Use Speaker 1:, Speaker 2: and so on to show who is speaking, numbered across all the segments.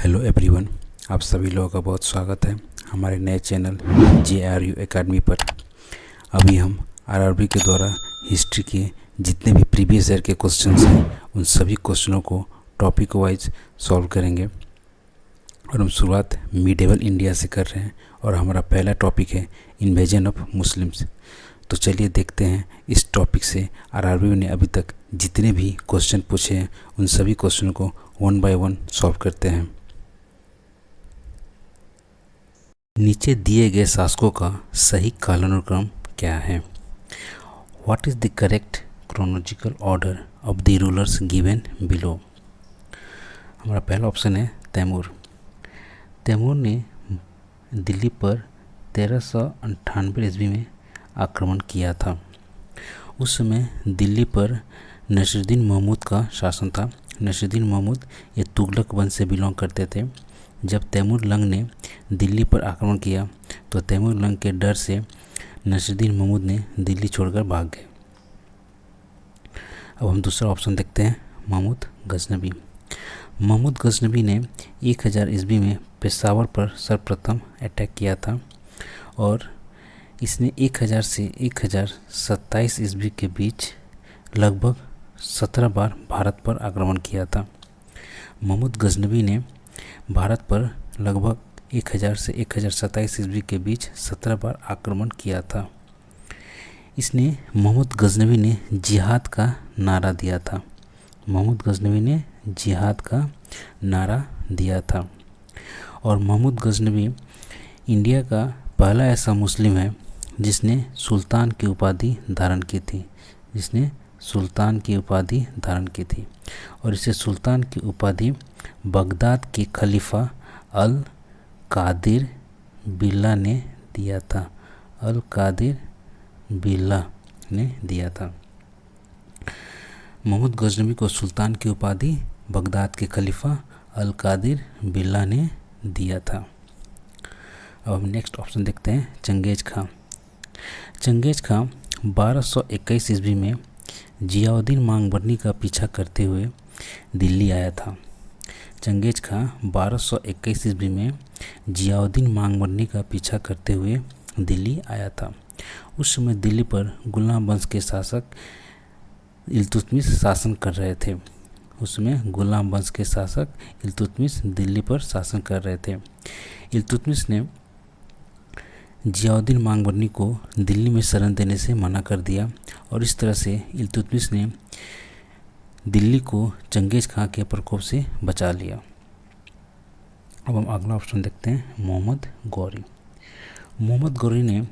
Speaker 1: Hello everyone, आप सभी लोगों का बहुत स्वागत है हमारे नए चैनल JRU एकेडमी पर। अभी हम RRB के द्वारा हिस्ट्री के जितने भी प्रीवियस ईयर के क्वेश्चंस हैं उन सभी क्वेश्चनों को टॉपिक वाइज सॉल्व करेंगे। और हम शुरुआत मिडेवल इंडिया से कर रहे हैं और हमारा पहला टॉपिक है इन्वेजन ऑफ मुस्लिम्स। तो चलिए देखते हैं इस टॉपिक से RRB ने अभी तक जितने भी क्वेश्चन पूछे हैं उन सभी क्वेश्चनों को वन बाय वन सॉल्व करते हैं। नीचे दिए गए शासकों का सही कालानुक्रम क्या है? What is the correct chronological order of the rulers given below? हमारा पहला ऑप्शन है तैमूर। तैमूर ने दिल्ली पर 1398 ईस्वी में आक्रमण किया था। उस समय दिल्ली पर नसीरुद्दीन महमूद का शासन था। नसीरुद्दीन महमूद ये तुगलक वंश से बिलोंग करते थे। जब तैमूर लंग ने दिल्ली पर आक्रमण किया तो तैमूर लंग के डर से नसीरुद्दीन महमूद ने दिल्ली छोड़कर भाग गए। अब हम दूसरा ऑप्शन देखते हैं, महमूद गजनबी। महमूद गजनबी ने 1000 ईस्वी में पेशावर पर सर्वप्रथम अटैक किया था और इसने 1000 से 1027 ईस्वी के बीच लगभग 17 बार भारत पर आक्रमण किया था। महमूद गजनबी ने भारत पर लगभग 1000 से 1027 ईस्वी के बीच 17 बार आक्रमण किया था। इसने महमूद गजनबी ने जिहाद का नारा दिया था। महमूद गजनबी ने जिहाद का नारा दिया था। और महमूद गजनबी इंडिया का पहला ऐसा मुस्लिम है जिसने सुल्तान की उपाधि धारण की थी। और इसे सुल्तान की उपाधि बगदाद के खलीफा अल कादिर बिल्ला ने दिया था। महमूद गजनबी को सुल्तान की उपाधि बगदाद के खलीफा अल कादिर बिल्ला ने दिया था। अब हम नेक्स्ट ऑप्शन देखते हैं, चंगेज खां। चंगेज खां 1221 ईस्वी में जियाउद्दीन मांगबरनी का पीछा करते हुए दिल्ली आया था। चंगेज खां 1221 ईस्वी में जियाउद्दीन मांगबरनी का पीछा करते हुए दिल्ली आया था। उस समय दिल्ली पर गुलाम वंश के शासक इल्तुतमिश शासन कर रहे थे। इल्तुतमिश ने जियाउद्दीन मांगबरनी को दिल्ली में शरण देने से मना कर दिया और इस तरह से इल्तुतमिश ने दिल्ली को चंगेज खां के प्रकोप से बचा लिया। अब हम अगला ऑप्शन देखते हैं, मोहम्मद गौरी। मोहम्मद गौरी ने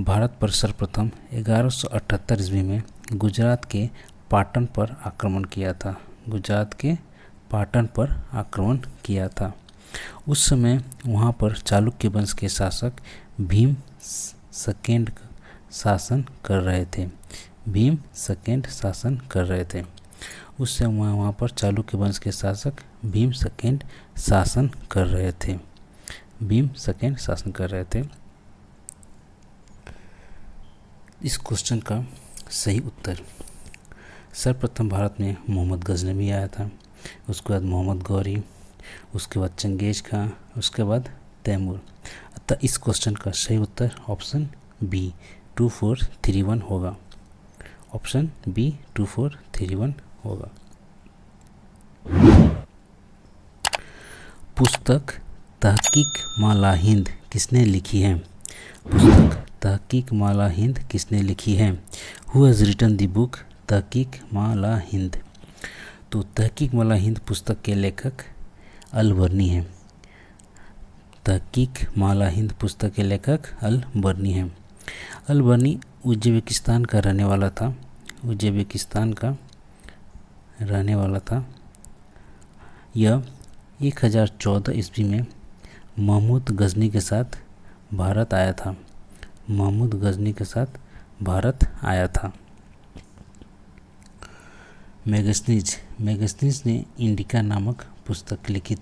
Speaker 1: भारत पर सर्वप्रथम 1178 ईस्वी में गुजरात के पाटन पर आक्रमण किया था। उस समय वहाँ पर चालुक्य वंश के शासक भीम सेकेंड शासन कर रहे थे। उस समय वहाँ पर चालुक्य वंश के शासक भीम सेकेंड शासन कर रहे थे। इस क्वेश्चन का सही उत्तर, सर्वप्रथम भारत में मोहम्मद गजनबी आया था, उसके बाद मोहम्मद गौरी, उसके बाद चंगेज खां, उसके बाद तैमूर। अतः इस क्वेश्चन का सही उत्तर ऑप्शन बी 2431 होगा। पुस्तक तहकीक माला हिंद किसने लिखी है? Who has written the book Tahqiq Mala Hind? तो तहकीक माला हिंद पुस्तक के लेखक अल-बर्नी हैं। अल-बर्नी उज़्बेकिस्तान का रहने वाला था। यह 1014 ईस्वी में महमूद गजनी के साथ भारत आया था। मेगस्थनीज ने इंडिका नामक पुस्तक लिखी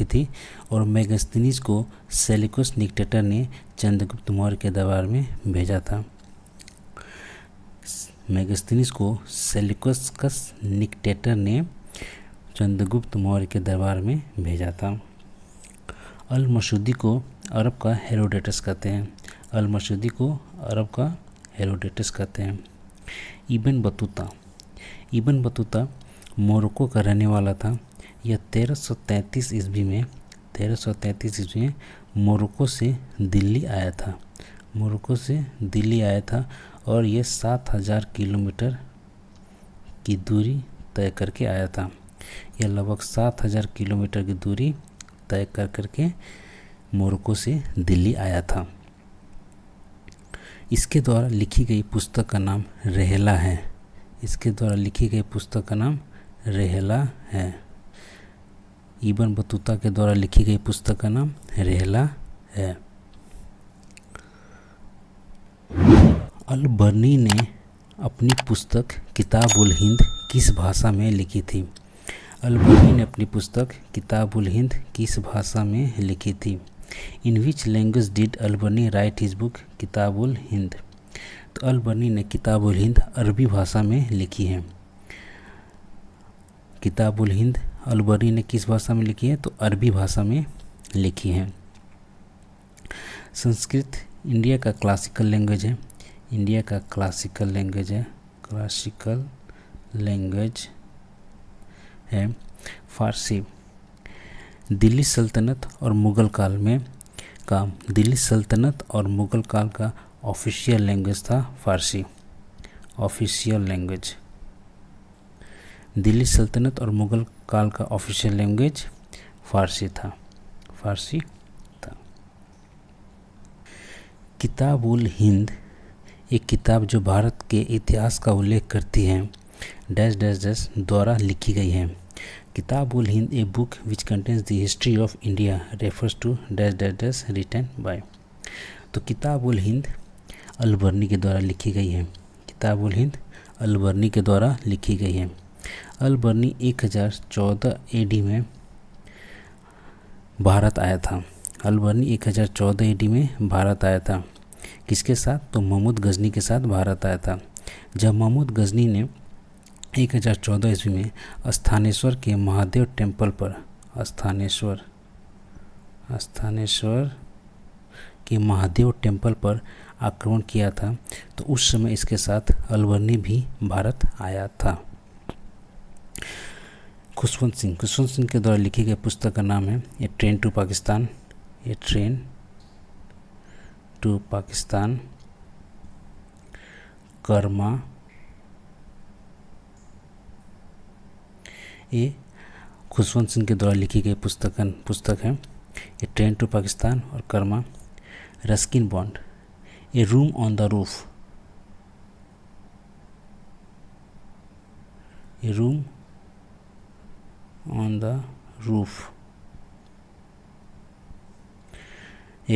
Speaker 1: थी और मेगस्थनीज को सेल्यूकस डिक्टेटर ने चंद्रगुप्त मौर्य के दरबार में भेजा था। मेगस्थनीज को सेल्यूकस डिक्टेटर ने चंद्रगुप्त मौर्य के दरबार में भेजा था। अल मसूदी को अरब का हेरोडेटस कहते हैं। अल मसूदी को अरब का हेरोडेटस कहते हैं। इब्न बतूता मोरक्को का रहने वाला था। यह 1333 ईस्वी में मोरक्को से दिल्ली आया था और ये 7000 किलोमीटर की दूरी तय करके आया था। यह लगभग 7000 किलोमीटर की दूरी तय करके मोरक्को से दिल्ली आया था। इसके द्वारा लिखी गई पुस्तक का नाम रेहला है। इब्न बतूता के द्वारा लिखी गई पुस्तक का नाम रेहला है। अल बर्नी ने अपनी पुस्तक किताबुल हिंद किस भाषा में लिखी थी? अल बर्नी ने अपनी पुस्तक किताबुल हिंद किस भाषा में लिखी थी? In which language did Al Biruni write his book Kitabul Hind? तो अल बर्नी ने किताबुल हिंद अरबी भाषा में लिखी है। किताबुल हिंद अल बर्नी ने किस भाषा में लिखी है? तो अरबी भाषा में लिखी है। संस्कृत इंडिया का क्लासिकल लैंग्वेज है। फारसी दिल्ली सल्तनत और मुग़ल काल का ऑफिशियल लैंग्वेज था फारसी। दिल्ली सल्तनत और मुग़ल काल का ऑफिशियल लैंग्वेज फारसी था। किताबुल हिंद एक किताब जो भारत के इतिहास का उल्लेख करती है डैश डैश डैश द्वारा लिखी गई है। Kitabul Hind a book which contains the history of India refers to dash dash dash written by. तो किताबुल हिंद अल बर्नी के द्वारा लिखी गई है। अल बर्नी 1014 एडी में भारत आया था। किसके साथ? तो महमूद गजनी के साथ भारत आया था। जब महमूद गजनी ने 1014 ईस्वी में स्थानेश्वर के महादेव टेम्पल पर आक्रमण किया था तो उस समय इसके साथ अल बर्नी भी भारत आया था। खुशवंत सिंह के द्वारा लिखी गई पुस्तक का नाम है ए ट्रेन टू पाकिस्तान, कर्मा। ये खुशवंत सिंह के द्वारा लिखी गई पुस्तक है ए ट्रेन टू पाकिस्तान और Karma. Ruskin bond A room on the roof, A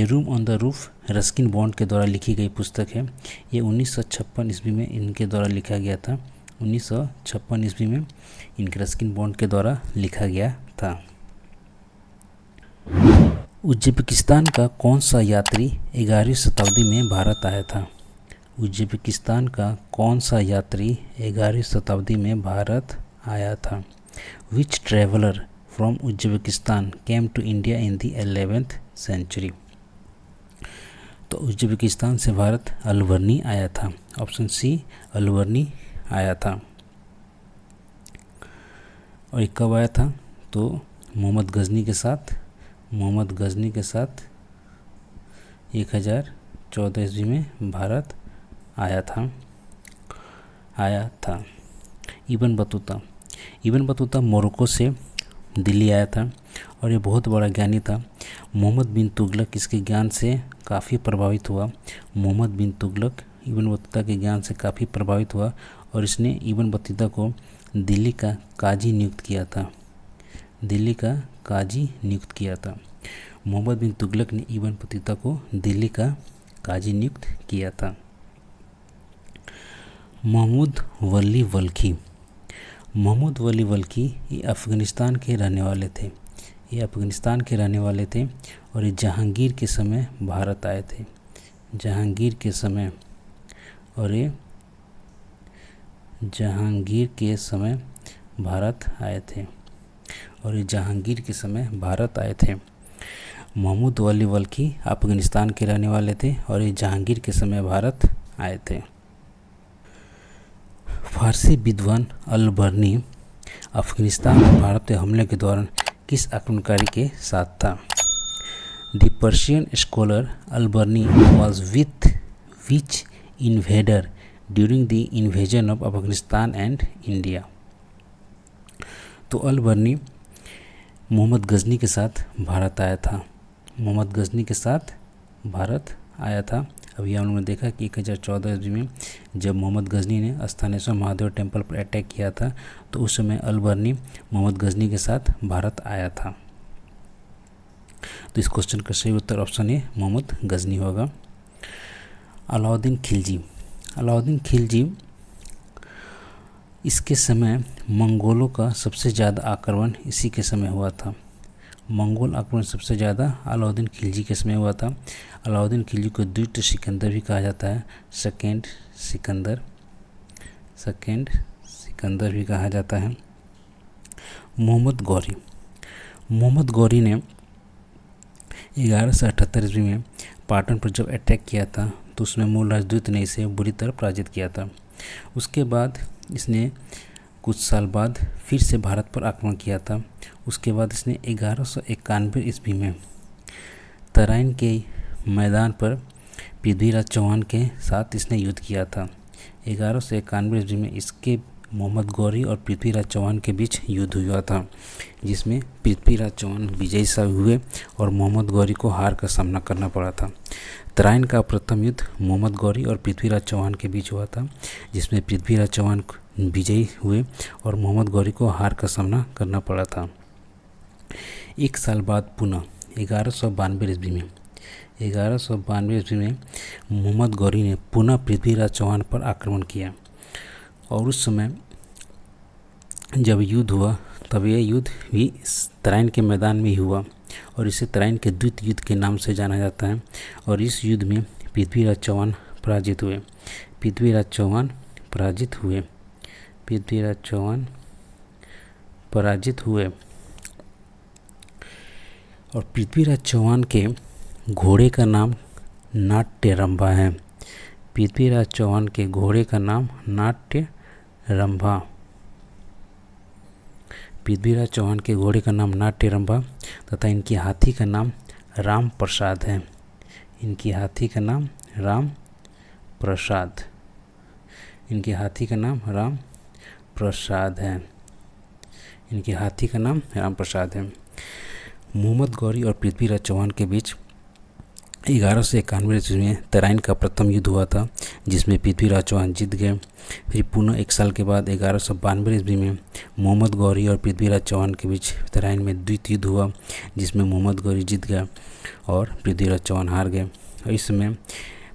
Speaker 1: room on the roof Ruskin bond के द्वारा लिखी गई पुस्तक है। ये 1956 ईस्वी में इनके द्वारा लिखा गया था। 1956 ईस्वी में इनके रस्किन बॉन्ड के द्वारा लिखा गया था। उज्बेकिस्तान का कौन सा यात्री 11वीं शताब्दी में भारत आया था? उज्बेकिस्तान का कौन सा यात्री 11वीं शताब्दी में भारत आया था? Which traveller from Uzbekistan came to India in the 11th century? तो उज्बेकिस्तान से भारत अल बर्नी आया था। ऑप्शन सी अल बर्नी आया था। और ये कब आया था? तो मोहम्मद गजनी के साथ 1014 ईस्वी में भारत आया था। इब्न बतूता मोरक्को से दिल्ली आया था और ये बहुत बड़ा ज्ञानी था। मोहम्मद बिन तुगलक इसके ज्ञान से काफ़ी प्रभावित हुआ। इब्न बतूता के ज्ञान से काफ़ी प्रभावित हुआ और इसने इब्न बतूता को दिल्ली का काजी नियुक्त किया था। मोहम्मद बिन तुगलक ने इब्न बतूता को दिल्ली का काजी नियुक्त किया था। महमूद वली वल्की ये अफ़गानिस्तान के रहने वाले थे और ये जहांगीर के समय भारत आए थे। जहांगीर के समय भारत आए थे। और ये जहांगीर के समय भारत आए थे। महमूद वली वल्की अफगानिस्तान के रहने वाले थे और ये जहांगीर के समय भारत आए थे। फारसी विद्वान अल बर्नी अफगानिस्तान और भारत के हमले के दौरान किस आक्रमणकारी के साथ था? The Persian scholar Al Biruni was with which invader during the invasion of Afghanistan and India? तो अल बर्नी मोहम्मद गजनी के साथ भारत आया था। मोहम्मद गजनी के साथ भारत आया था। अभी हम लोगों ने देखा कि 1014 ईस्वी में जब मोहम्मद गजनी ने स्थानेश्वर महादेव टेम्पल पर अटैक किया था तो उस समय अल बर्नी मोहम्मद गजनी के साथ भारत आया था। तो इस क्वेश्चन का सही उत्तर ऑप्शन ए मोहम्मद गजनी होगा। अलाउद्दीन खिलजी। अलाउद्दीन खिलजी इसके समय मंगोलों का सबसे ज़्यादा आक्रमण इसी के समय हुआ था। मंगोल आक्रमण सबसे ज़्यादा अलाउद्दीन खिलजी के समय हुआ था। अलाउद्दीन खिलजी को द्वितीय सिकंदर भी कहा जाता है, सेकेंड सिकंदर भी कहा जाता है। मोहम्मद गौरी। मोहम्मद गौरी ने 1178 ईस्वी में पाटन पर जब अटैक किया था तो उसमें मूल राजदूत ने इसे बुरी तरह पराजित किया था। उसके बाद इसने कुछ साल बाद फिर से भारत पर आक्रमण किया था। उसके बाद इसने 1191 ईस्वी में तराइन के मैदान पर पृथ्वीराज चौहान के साथ इसने युद्ध किया था। 1191 ईस्वी में इसके मोहम्मद गौरी और पृथ्वीराज चौहान के बीच युद्ध हुआ था, जिसमें पृथ्वीराज चौहान विजयी साबित हुए और मोहम्मद गौरी को हार का सामना करना पड़ा था। तराइन का प्रथम युद्ध मोहम्मद गौरी और पृथ्वीराज चौहान के बीच हुआ था, जिसमें पृथ्वीराज चौहान विजयी हुए और मोहम्मद गौरी को हार का सामना करना पड़ा था। एक साल बाद पुनः 1192 ईस्वी में मोहम्मद गौरी ने पुनः पृथ्वीराज चौहान पर आक्रमण किया और उस समय जब युद्ध हुआ तब यह युद्ध भी तराइन के मैदान में ही हुआ और इसे तराइन के द्वितीय युद्ध के नाम से जाना जाता है। और इस युद्ध में पृथ्वीराज चौहान पराजित हुए। और पृथ्वीराज चौहान के घोड़े का नाम नाट्यरंभा है। पृथ्वीराज चौहान के घोड़े का नाम नाट्यरंभा तथा इनकी हाथी का नाम राम प्रसाद है। इनकी हाथी का नाम राम प्रसाद है। मोहम्मद गौरी और पृथ्वीराज चौहान के बीच 1191 ईस्वी में तराइन का प्रथम युद्ध हुआ था, जिसमें पृथ्वीराज चौहान जीत गए। फिर पुनः एक साल के बाद 1192 ईस्वी में मोहम्मद गौरी और पृथ्वीराज चौहान के बीच तराइन में द्वितीय युद्ध हुआ, जिसमें मोहम्मद गौरी जीत गया और पृथ्वीराज चौहान हार गए। और इस समय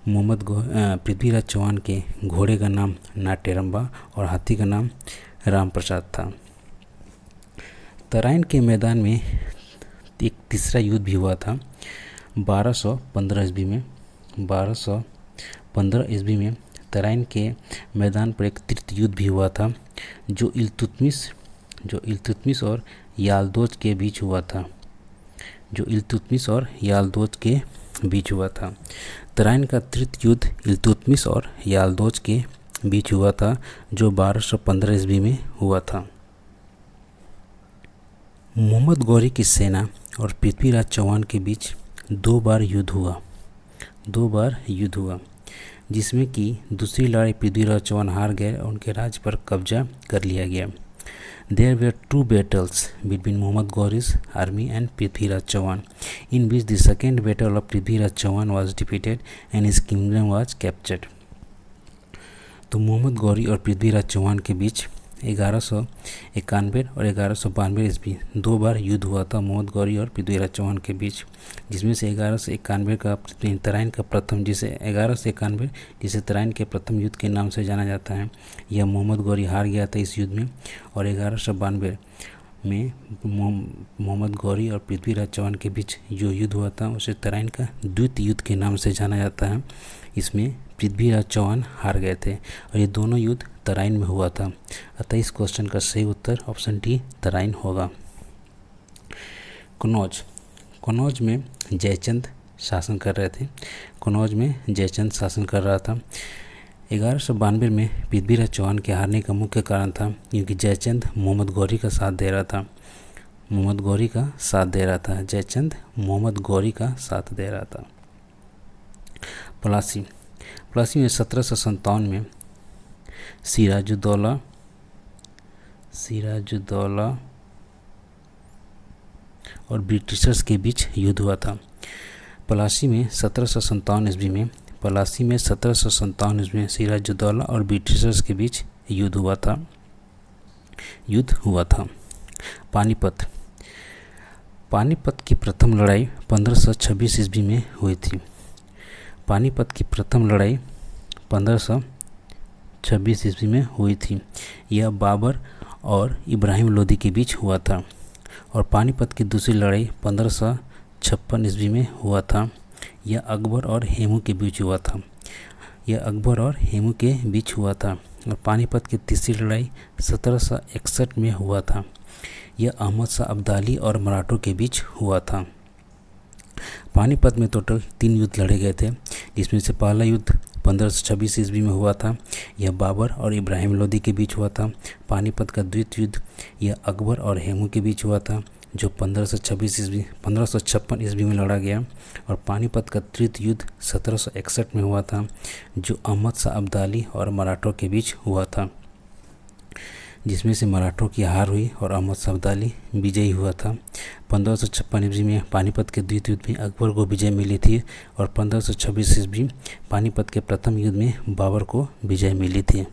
Speaker 1: पृथ्वीराज चौहान के घोड़े का नाम नाट्यरंभा और हाथी का नाम राम प्रसाद था। तराइन के मैदान में एक तीसरा युद्ध भी हुआ था 1215 ईस्वी में तराइन के मैदान पर एक तृतीय युद्ध भी हुआ था, जो इल्तुतमिश और यालदोज के बीच हुआ था। तराइन का तृतीय युद्ध इल्तुतमिश और यालदोज के बीच हुआ था, जो 1215 ईस्वी में हुआ था। मोहम्मद गौरी की सेना और पृथ्वीराज चौहान के बीच दो बार युद्ध हुआ, जिसमें कि दूसरी लड़ाई पृथ्वीराज चौहान हार गए और उनके राज्य पर कब्जा कर लिया गया। There were two battles between Muhammad Ghori's army and Prithviraj Chauhan, in which the second battle of Prithviraj Chauhan was defeated and his kingdom was captured. तो मोहम्मद गौरी और पृथ्वीराज चौहान के बीच 1191 और 1192 ईस्वी दो बार युद्ध हुआ था मोहम्मद गौरी और पृथ्वीराज चौहान के बीच, जिसमें से 1191 का तराइन का प्रथम जिसे तराइन के प्रथम युद्ध के नाम से जाना जाता है, यह मोहम्मद गौरी हार गया था इस युद्ध में। और 1192 में मोहम्मद गौरी और पृथ्वीराज चौहान के बीच जो युद्ध हुआ था उसे तराइन का द्वितीय युद्ध के नाम से जाना जाता है। इसमें पृथ्वीराज चौहान हार गए थे और ये दोनों युद्ध तराइन में हुआ था। अतः इस क्वेश्चन का सही उत्तर ऑप्शन डी तराइन होगा। कन्नौज। कन्नौज में जयचंद शासन कर रहे थे। कन्नौज में जयचंद शासन कर रहा था। 1192 में पृथ्वीराज चौहान के हारने का मुख्य कारण था क्योंकि जयचंद मोहम्मद गौरी का साथ दे रहा था। मोहम्मद गौरी का साथ दे रहा था। जयचंद मोहम्मद गौरी का साथ दे रहा था। पलासी। पलासी में 1757 में सिराजुद्दौला और ब्रिटिशर्स के बीच युद्ध हुआ था। पलासी में 1757 ईस्वी में सिराजुद्दौला और ब्रिटिशर्स के बीच युद्ध हुआ था। पानीपत। पानीपत की प्रथम लड़ाई 1526 ईस्वी में हुई थी। पानीपत की प्रथम लड़ाई 1526 ईस्वी में हुई थी। यह बाबर और इब्राहिम लोदी के बीच हुआ था। और पानीपत की दूसरी लड़ाई 1556 ईस्वी में हुआ था। यह अकबर और हेमू के बीच हुआ था। और पानीपत की तीसरी लड़ाई 1761 में हुआ था। यह अहमद शाह अब्दाली और मराठों के बीच हुआ था। पानीपत में टोटल 3 युद्ध लड़े गए थे, जिसमें से पहला युद्ध 1526 ईस्वी में हुआ था। यह बाबर और इब्राहिम लोदी के बीच हुआ था। पानीपत का द्वितीय युद्ध यह अकबर और हेमू के बीच हुआ था, जो 1556 ईस्वी में लड़ा गया। और पानीपत का तृतीय युद्ध 1761 में हुआ था, जो अहमद शाह अब्दाली और मराठों के बीच हुआ था, जिसमें से मराठों की हार हुई और अहमद शाह अब्दाली विजयी हुआ था। 1556 ईस्वी में पानीपत के द्वितीय युद्ध में अकबर को विजय मिली थी और 1526 ईस्वी पानीपत के प्रथम युद्ध में बाबर को विजय मिली थी।